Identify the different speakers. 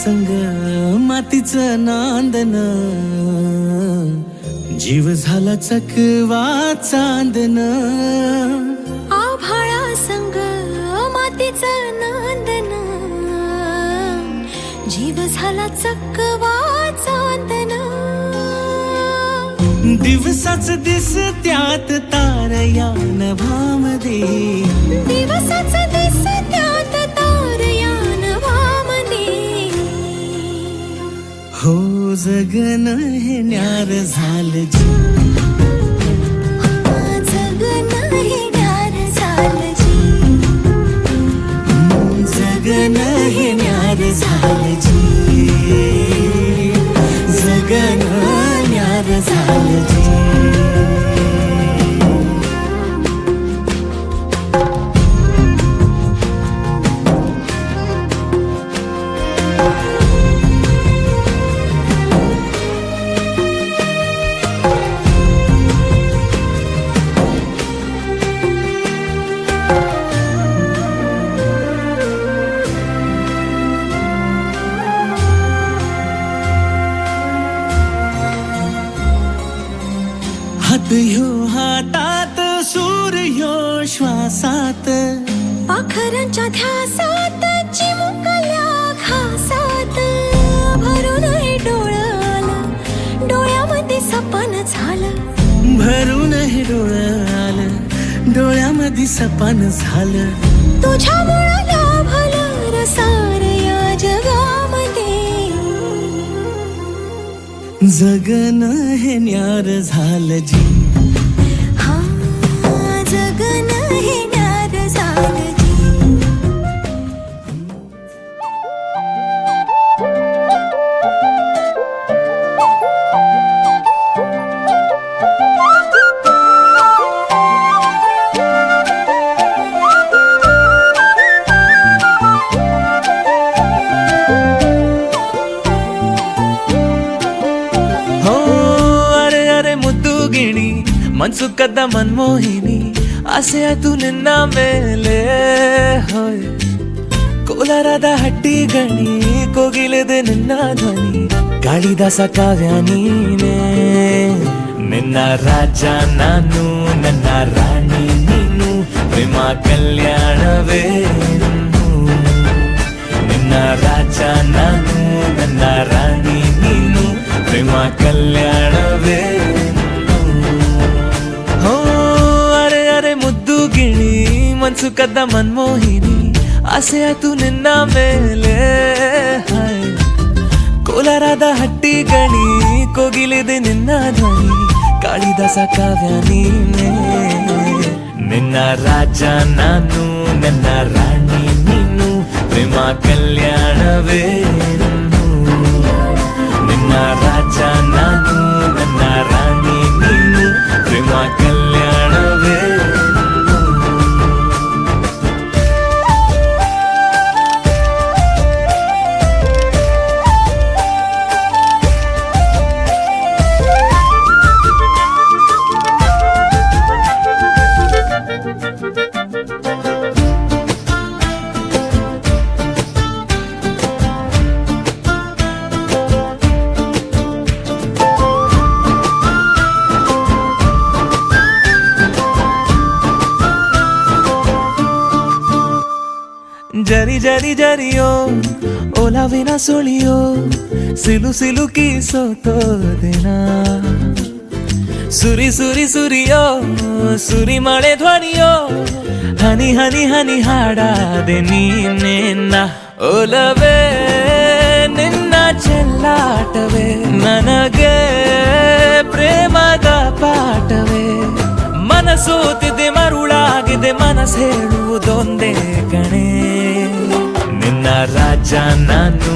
Speaker 1: संग मातीचं नांदन जीव झाला चकवा चांदन
Speaker 2: आभाळा संग मातीचं नांदन जीव झाला चकवा चांदन
Speaker 1: दिवसाच दिस त्यात तारया नभामध्ये
Speaker 2: दिवसाच दिस त्यात तारया नभामध्ये
Speaker 1: हो जगन हे न्यार झालं जी
Speaker 2: जगन हे न्यार झालं जी
Speaker 1: जगन हे न्यार झालं जी जगन न्यार झालं जी हात ह्यो हातात सूर्य श्वासात
Speaker 2: पाखरांच्या ध्यासात चिमुकल्या घासात भरून हे डोळं डोळ्यामध्ये सपन झालं
Speaker 1: भरून हे डोळं आलं डोळ्यामध्ये सपान झालं
Speaker 2: तुझ्यामुळं लाभलं रसार या जगामध्ये
Speaker 1: जगन हे न्यार झालं जी
Speaker 2: हा जगन हे न्यार झालं जी
Speaker 1: ಮನ್ಸುಕದ್ದ ಮನ್ಮೋಹಿನಿ ಆಸೆಯಾತು ನಿನ್ನ ಮೇಲೆ ಹೋಯ್ ಕೋಲಾರದ ಹಟ್ಟಿ ಗಣಿ ಕೋಗಿಲೆದೆ ನಿನ್ನ ಧ್ವನಿ ಕಾಳಿದಾಸ ಕಾವ್ಯ ನೀನೇ ನಿನ್ನ ರಾಜ ನಾನು ನನ್ನ ರಾಣಿ ನೀನು ಪ್ರೇಮ ಕಲ್ಯಾಣವೇ ನಿನ್ನ ರಾಜ ನಾನು ನನ್ನ ರಾಣಿ ನೀನು ಪ್ರೇಮ ಕಲ್ಯಾಣವೇ ಮನ್ಸುಕದ್ದ ಮನ್ಮೋಹಿನಿ ಆಸೆಯಾತು ನಿನ್ನ ಮೇಲೆ ಕೋಲಾರದ ಹಟ್ಟಿ ಗಣಿ ಕೋಗಿಲಿದೆ ನಿನ್ನ ಧ್ವನಿ ಕಾಳಿದಾಸ ಕಾವ್ಯ ನೀನೇ ನಿನ್ನ ರಾಜ ನಾನು ನನ್ನ ರಾಣಿ ನೀನು ಪ್ರೇಮ ಕಲ್ಯಾಣವೇ ನಿನ್ನ ರಾಜ ನಾನು ನನ್ನ ರಾಣಿ ನೀನು ಪ್ರೇಮ ಕಲ್ಯಾಣವೇ ಜರಿ ಜರಿ ಜರಿಯೋ ಓಲಾವಿನ ಸುಳಿಯೋ ಸಿಲು ಸಿಲುಕಿ ಸೋತೋದೆನ ಸುರಿ ಸುರಿ ಸುರಿಯೋ ಸುರಿ ಮಳೆ ಧ್ವನಿಯೋ ಹನಿ ಹನಿ ಹನಿ ಹಾಡಾದೆ ನೀನೆನ್ನ ಓಲವೇ ನಿನ್ನ ಚೆಲ್ಲಾಟವೇ ನನಗೆ ಪ್ರೇಮದ ಪಾಠವೇ ಮನಸೋತಿದೆ ಮರುಳಾಗಿದೆ ಮನಸ್ಸು ಹೇಳುವುದೊಂದೇ ಕಣೆ ನಿನ್ನ ರಾಜ ನಾನು